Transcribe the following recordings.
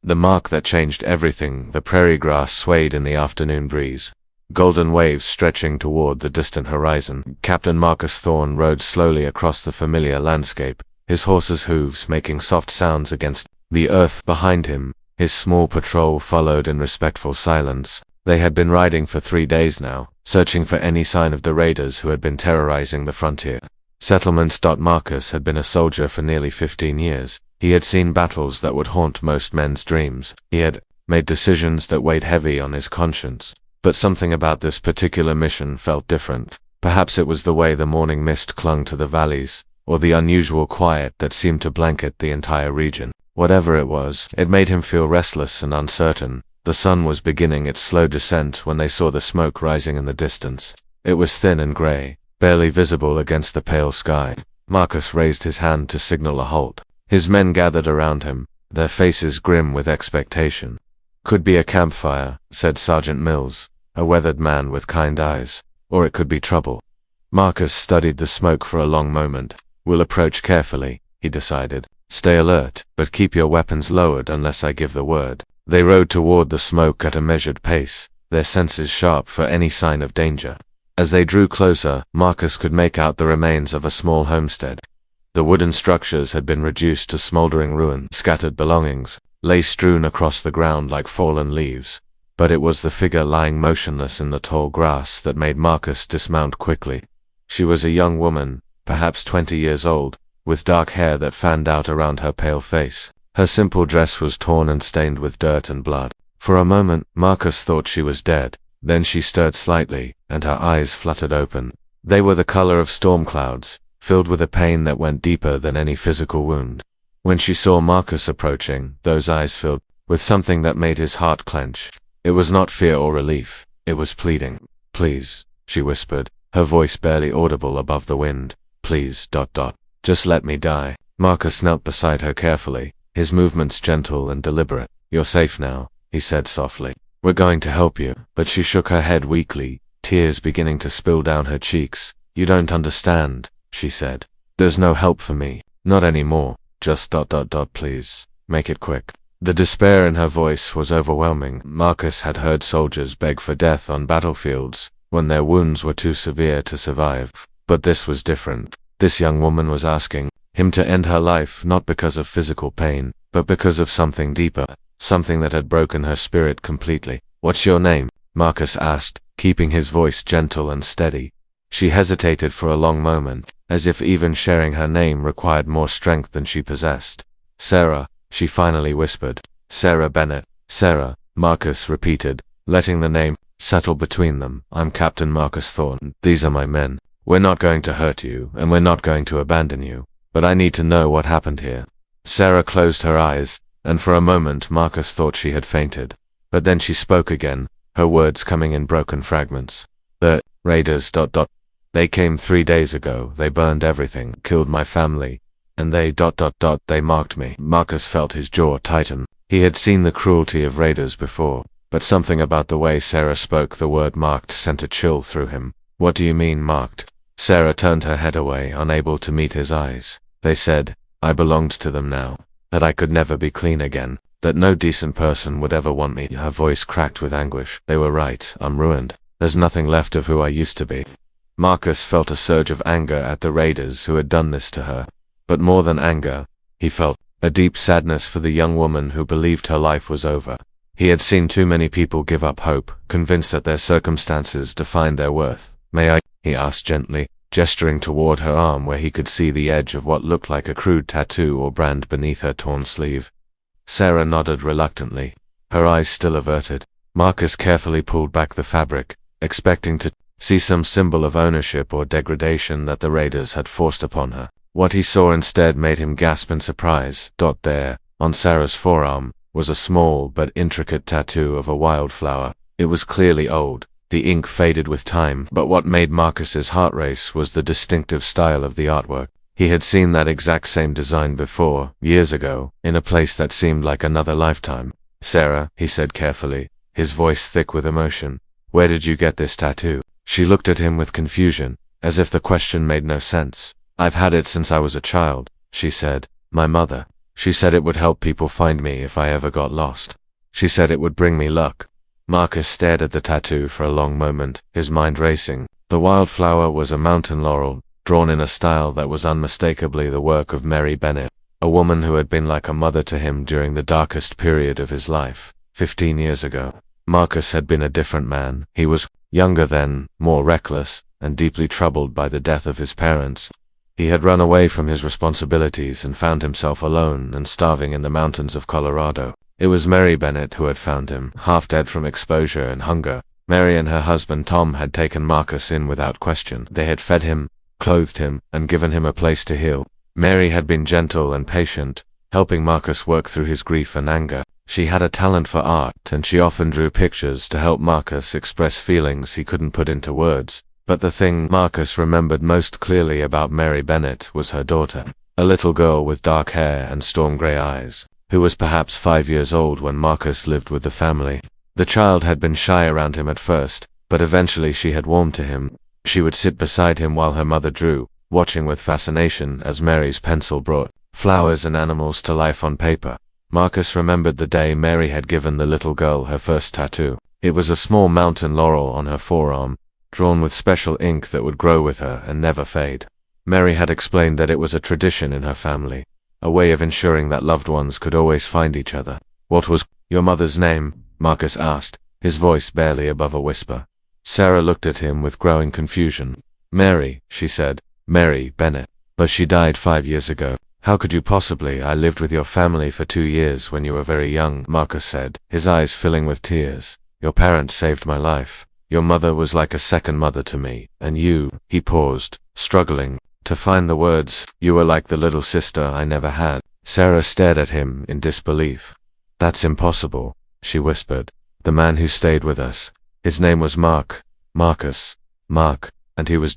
The mark that changed everything. The prairie grass swayed in the afternoon breeze, golden waves stretching toward the distant horizon. Captain Marcus Thorne rode slowly across the familiar landscape, his horse's hooves making soft sounds against the earth behind him. His small patrol followed in respectful silence. They had been riding for 3 days now, searching for any sign of the raiders who had been terrorizing the frontier settlements. Marcus had been a soldier for nearly 15 years. He had seen battles that would haunt most men's dreams. He had made decisions that weighed heavy on his conscience. But something about this particular mission felt different. Perhaps it was the way the morning mist clung to the valleys, or the unusual quiet that seemed to blanket the entire region. Whatever it was, it made him feel restless and uncertain. The sun was beginning its slow descent when they saw the smoke rising in the distance. It was thin and gray, barely visible against the pale sky. Marcus raised his hand to signal a halt. His men gathered around him, their faces grim with expectation. "Could be a campfire," said Sergeant Mills, a weathered man with kind eyes. "Or it could be trouble." Marcus studied the smoke for a long moment. "We'll approach carefully," he decided. "Stay alert, but keep your weapons lowered unless I give the word." They rode toward the smoke at a measured pace, their senses sharp for any sign of danger. As they drew closer, Marcus could make out the remains of a small homestead. The wooden structures had been reduced to smoldering ruins. Scattered belongings lay strewn across the ground like fallen leaves. But it was the figure lying motionless in the tall grass that made Marcus dismount quickly. She was a young woman, perhaps 20 years old, with dark hair that fanned out around her pale face. Her simple dress was torn and stained with dirt and blood. For a moment, Marcus thought she was dead. Then she stirred slightly, and her eyes fluttered open. They were the color of storm clouds, filled with a pain that went deeper than any physical wound. When she saw Marcus approaching, those eyes filled with something that made his heart clench. It was not fear or relief, it was pleading. "Please," she whispered, her voice barely audible above the wind. "Please, ... just let me die." Marcus knelt beside her carefully, his movements gentle and deliberate. "You're safe now," he said softly. "We're going to help you." But she shook her head weakly, tears beginning to spill down her cheeks. "You don't understand," she said. "There's no help for me. Not anymore. Just ... please. Make it quick." The despair in her voice was overwhelming. Marcus had heard soldiers beg for death on battlefields when their wounds were too severe to survive. But this was different. This young woman was asking him to end her life not because of physical pain, but because of something deeper, something that had broken her spirit completely. "What's your name?" Marcus asked, keeping his voice gentle and steady. She hesitated for a long moment, as if even sharing her name required more strength than she possessed. "Sarah," she finally whispered. "Sarah Bennett." "Sarah," Marcus repeated, letting the name settle between them. "I'm Captain Marcus Thorne. These are my men. We're not going to hurt you, and we're not going to abandon you. But I need to know what happened here." Sarah closed her eyes, and for a moment Marcus thought she had fainted. But then she spoke again, her words coming in broken fragments. "The raiders ... They came 3 days ago. They burned everything, killed my family, and they ... they marked me." Marcus felt his jaw tighten. He had seen the cruelty of raiders before, but something about the way Sarah spoke the word marked sent a chill through him. "What do you mean, marked?" Sarah turned her head away, unable to meet his eyes. "They said I belonged to them now, that I could never be clean again, that no decent person would ever want me." Her voice cracked with anguish. "They were right. I'm ruined. There's nothing left of who I used to be." Marcus felt a surge of anger at the raiders who had done this to her. But more than anger, he felt a deep sadness for the young woman who believed her life was over. He had seen too many people give up hope, convinced that their circumstances defined their worth. "May I?" he asked gently, gesturing toward her arm where he could see the edge of what looked like a crude tattoo or brand beneath her torn sleeve. Sarah nodded reluctantly, her eyes still averted. Marcus carefully pulled back the fabric, expecting to see some symbol of ownership or degradation that the raiders had forced upon her. What he saw instead made him gasp in surprise. There, on Sarah's forearm, was a small but intricate tattoo of a wildflower. It was clearly old, the ink faded with time, but what made Marcus's heart race was the distinctive style of the artwork. He had seen that exact same design before, years ago, in a place that seemed like another lifetime. "Sarah," he said carefully, his voice thick with emotion, "where did you get this tattoo?" She looked at him with confusion, as if the question made no sense. "I've had it since I was a child," she said. "My mother." She said it would help people find me if I ever got lost. She said it would bring me luck. Marcus stared at the tattoo for a long moment, his mind racing. The wildflower was a mountain laurel, drawn in a style that was unmistakably the work of Mary Bennett, a woman who had been like a mother to him during the darkest period of his life, 15 years ago. Marcus had been a different man. He was younger then, more reckless, and deeply troubled by the death of his parents. He had run away from his responsibilities and found himself alone and starving in the mountains of Colorado. It was Mary Bennett who had found him, half dead from exposure and hunger. Mary and her husband Tom had taken Marcus in without question. They had fed him, clothed him, and given him a place to heal. Mary had been gentle and patient, helping Marcus work through his grief and anger. She had a talent for art, and she often drew pictures to help Marcus express feelings he couldn't put into words. But the thing Marcus remembered most clearly about Mary Bennett was her daughter, a little girl with dark hair and storm gray eyes, who was perhaps 5 years old when Marcus lived with the family. The child had been shy around him at first, but eventually she had warmed to him. She would sit beside him while her mother drew, watching with fascination as Mary's pencil brought flowers and animals to life on paper. Marcus remembered the day Mary had given the little girl her first tattoo. It was a small mountain laurel on her forearm, drawn with special ink that would grow with her and never fade. Mary had explained that it was a tradition in her family, a way of ensuring that loved ones could always find each other. "What was your mother's name?" Marcus asked, his voice barely above a whisper. Sarah looked at him with growing confusion. "Mary," she said, "Mary Bennett. But she died 5 years ago." "How could you possibly? I lived with your family for 2 years when you were very young," Marcus said, his eyes filling with tears. "Your parents saved my life. Your mother was like a second mother to me, and you," he paused, struggling to find the words, "you were like the little sister I never had." Sarah stared at him in disbelief. "That's impossible," she whispered. "The man who stayed with us, his name was Mark. Marcus. Mark, and he was ...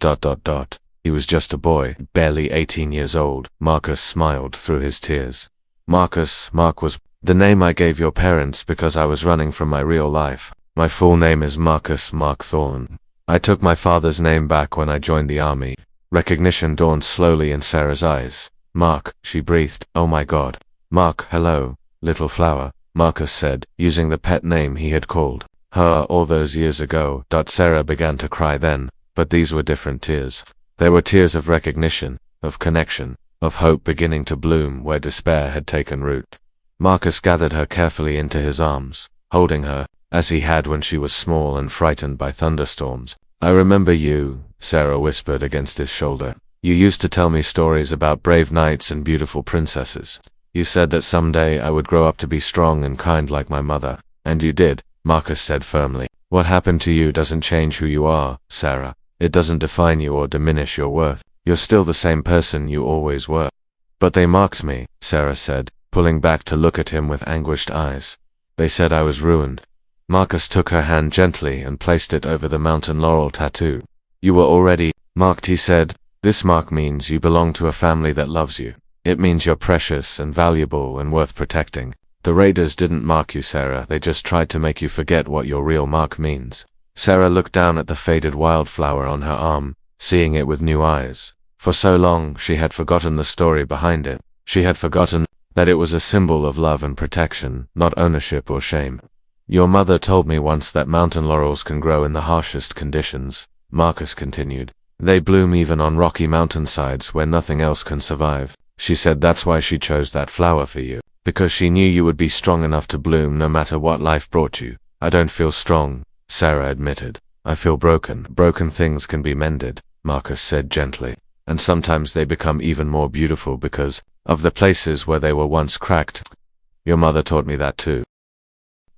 He was just a boy, barely 18 years old." Marcus smiled through his tears. Mark was the name I gave your parents because I was running from my real life. My full name is Marcus Mark Thorne. I took my father's name back when I joined the army." Recognition dawned slowly in Sarah's eyes. "Mark," she breathed. "Oh my God." "Mark, hello, little flower," Marcus said, using the pet name he had called her all those years ago. Sarah began to cry then, but these were different tears. They were tears of recognition, of connection, of hope beginning to bloom where despair had taken root. Marcus gathered her carefully into his arms, holding her, as he had when she was small and frightened by thunderstorms. "I remember you," Sarah whispered against his shoulder. "You used to tell me stories about brave knights and beautiful princesses. You said that someday I would grow up to be strong and kind like my mother. And you did," Marcus said firmly. "What happened to you doesn't change who you are, Sarah. It doesn't define you or diminish your worth. You're still the same person you always were." "But they mocked me," Sarah said, pulling back to look at him with anguished eyes. "They said I was ruined." Marcus took her hand gently and placed it over the mountain laurel tattoo. "You were already marked," he said. "This mark means you belong to a family that loves you. It means you're precious and valuable and worth protecting. The raiders didn't mark you, Sarah. They just tried to make you forget what your real mark means." Sarah looked down at the faded wildflower on her arm, seeing it with new eyes. For so long, she had forgotten the story behind it. She had forgotten that it was a symbol of love and protection, not ownership or shame. "Your mother told me once that mountain laurels can grow in the harshest conditions," Marcus continued. "They bloom even on rocky mountainsides where nothing else can survive. She said that's why she chose that flower for you, because she knew you would be strong enough to bloom no matter what life brought you." "I don't feel strong," Sarah admitted. "I feel broken." "Broken things can be mended," Marcus said gently. "And sometimes they become even more beautiful because of the places where they were once cracked. Your mother taught me that too."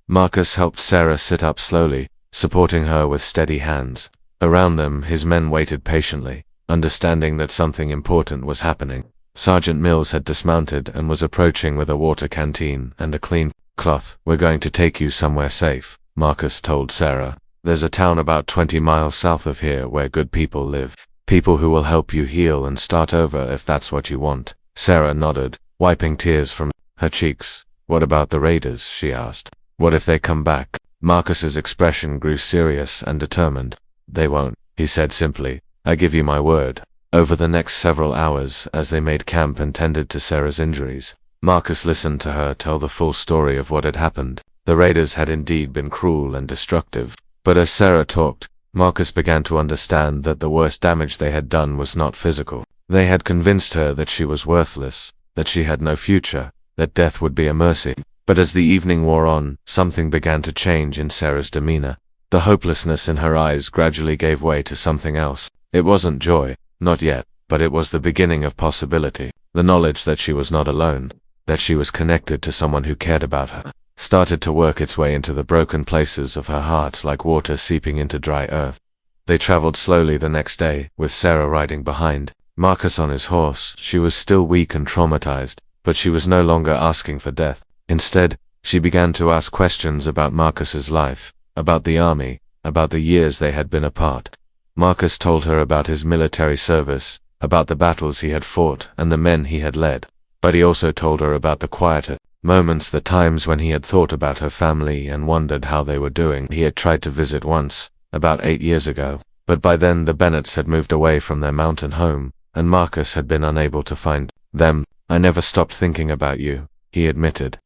Marcus helped Sarah sit up slowly, supporting her with steady hands. Around them, his men waited patiently, understanding that something important was happening. Sergeant Mills had dismounted and was approaching with a water canteen and a clean cloth. "We're going to take you somewhere safe," Marcus told Sarah. "There's a town about 20 miles south of here where good people live. People who will help you heal and start over if that's what you want." Sarah nodded, wiping tears from her cheeks. "What about the raiders?" she asked. "What if they come back?" Marcus's expression grew serious and determined. "They won't," he said simply. "I give you my word." Over the next several hours, as they made camp and tended to Sarah's injuries, Marcus listened to her tell the full story of what had happened. The raiders had indeed been cruel and destructive, but as Sarah talked, Marcus began to understand that the worst damage they had done was not physical. They had convinced her that she was worthless, that she had no future, that death would be a mercy. But as the evening wore on, something began to change in Sarah's demeanor. The hopelessness in her eyes gradually gave way to something else. It wasn't joy, not yet, but it was the beginning of possibility. The knowledge that she was not alone, that she was connected to someone who cared about her, started to work its way into the broken places of her heart like water seeping into dry earth. They traveled slowly the next day, with Sarah riding behind, Marcus on his horse. She was still weak and traumatized, but she was no longer asking for death. Instead, she began to ask questions about Marcus's life, about the army, about the years they had been apart. Marcus told her about his military service, about the battles he had fought and the men he had led. But he also told her about the quieter moments, the times when he had thought about her family and wondered how they were doing. He had tried to visit once, about 8 years ago, but by then the Bennetts had moved away from their mountain home, and Marcus had been unable to find them. "I never stopped thinking about you," he admitted.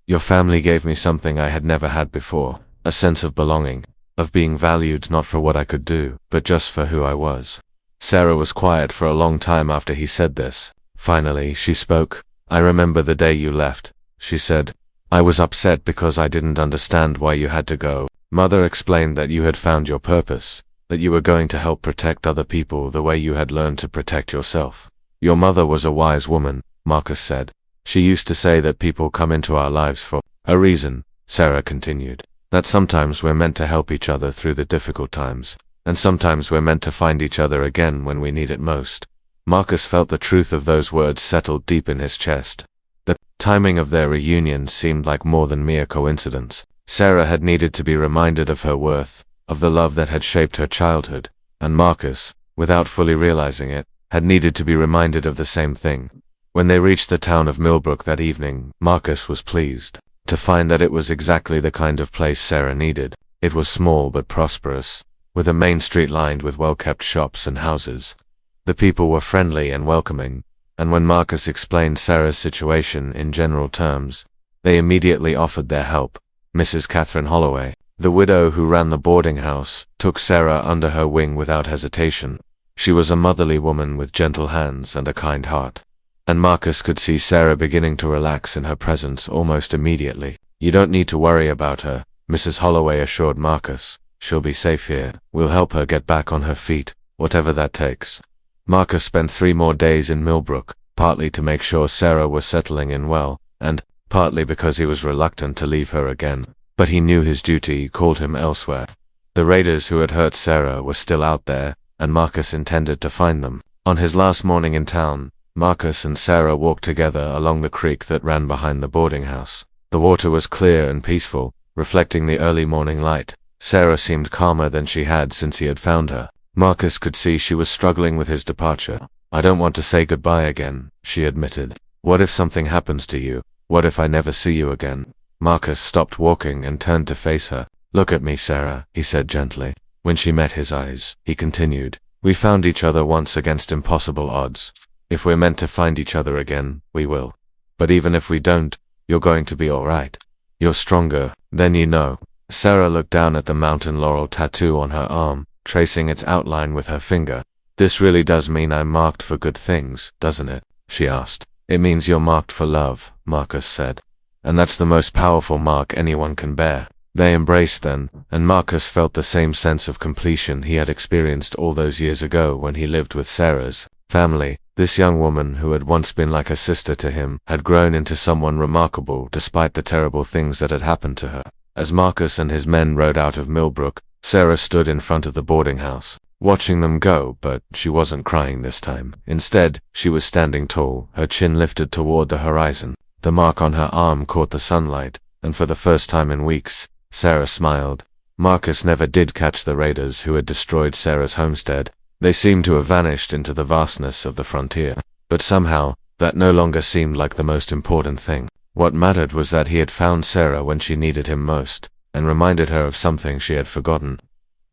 "Your family gave me something I had never had before, a sense of belonging, of being valued not for what I could do, but just for who I was." Sarah was quiet for a long time after he said this. Finally, she spoke. "I remember the day you left," she said. "I was upset because I didn't understand why you had to go. Mother explained that you had found your purpose, that you were going to help protect other people the way you had learned to protect yourself. Your mother was a wise woman," Marcus said. "She used to say that people come into our lives for a reason," Sarah continued. "That sometimes we're meant to help each other through the difficult times, and sometimes we're meant to find each other again when we need it most." Marcus felt the truth of those words settle deep in his chest. The timing of their reunion seemed like more than mere coincidence. Sarah had needed to be reminded of her worth, of the love that had shaped her childhood, and Marcus, without fully realizing it, had needed to be reminded of the same thing. When they reached the town of Millbrook that evening, Marcus was pleased to find that it was exactly the kind of place Sarah needed. It was small but prosperous, with a main street lined with well-kept shops and houses. The people were friendly and welcoming, and when Marcus explained Sarah's situation in general terms, they immediately offered their help. Mrs. Catherine Holloway, the widow who ran the boarding house, took Sarah under her wing without hesitation. She was a motherly woman with gentle hands and a kind heart, and Marcus could see Sarah beginning to relax in her presence almost immediately. "You don't need to worry about her," Mrs. Holloway assured Marcus. "She'll be safe here. We'll help her get back on her feet, whatever that takes." Marcus spent 3 more days in Millbrook, partly to make sure Sarah was settling in well, and partly because he was reluctant to leave her again. But he knew his duty called him elsewhere. The raiders who had hurt Sarah were still out there, and Marcus intended to find them. On his last morning in town, Marcus and Sarah walked together along the creek that ran behind the boarding house. The water was clear and peaceful, reflecting the early morning light. Sarah seemed calmer than she had since he had found her. Marcus could see she was struggling with his departure. "I don't want to say goodbye again," she admitted. "What if something happens to you? What if I never see you again?" Marcus stopped walking and turned to face her. "Look at me, Sarah," he said gently. When she met his eyes, he continued, "We found each other once against impossible odds. If we're meant to find each other again, we will. But even if we don't, you're going to be all right. You're stronger than you know." Sarah looked down at the mountain laurel tattoo on her arm, tracing its outline with her finger. "This really does mean I'm marked for good things, doesn't it?" she asked. "It means you're marked for love," Marcus said. "And that's the most powerful mark anyone can bear." They embraced then, and Marcus felt the same sense of completion he had experienced all those years ago when he lived with Sarah's family. This young woman, who had once been like a sister to him, had grown into someone remarkable despite the terrible things that had happened to her. As Marcus and his men rode out of Millbrook, Sarah stood in front of the boarding house, watching them go, but she wasn't crying this time. Instead, she was standing tall, her chin lifted toward the horizon. The mark on her arm caught the sunlight, and for the first time in weeks, Sarah smiled. Marcus never did catch the raiders who had destroyed Sarah's homestead. They seemed to have vanished into the vastness of the frontier. But somehow, that no longer seemed like the most important thing. What mattered was that he had found Sarah when she needed him most, and reminded her of something she had forgotten.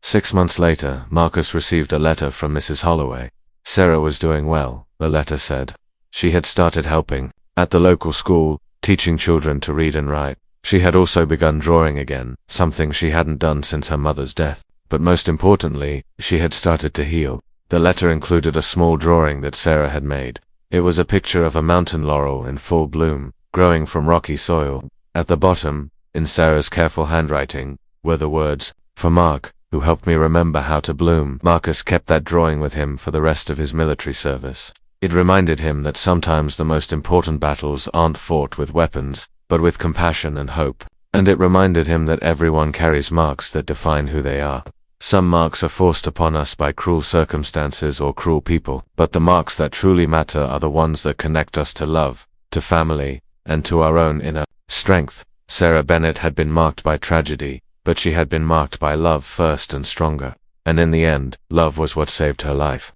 6 months later, Marcus received a letter from Mrs. Holloway. Sarah was doing well, the letter said. She had started helping. At the local school, teaching children to read and write, she had also begun drawing again, something she hadn't done since her mother's death. But most importantly, she had started to heal. The letter included a small drawing that Sarah had made. It was a picture of a mountain laurel in full bloom, growing from rocky soil. At the bottom, in Sarah's careful handwriting, were the words, "For Mark, who helped me remember how to bloom." Marcus kept that drawing with him for the rest of his military service. It reminded him that sometimes the most important battles aren't fought with weapons, but with compassion and hope. And it reminded him that everyone carries marks that define who they are. Some marks are forced upon us by cruel circumstances or cruel people, but the marks that truly matter are the ones that connect us to love, to family, and to our own inner strength. Sarah Bennett had been marked by tragedy, but she had been marked by love first and stronger. And in the end, love was what saved her life.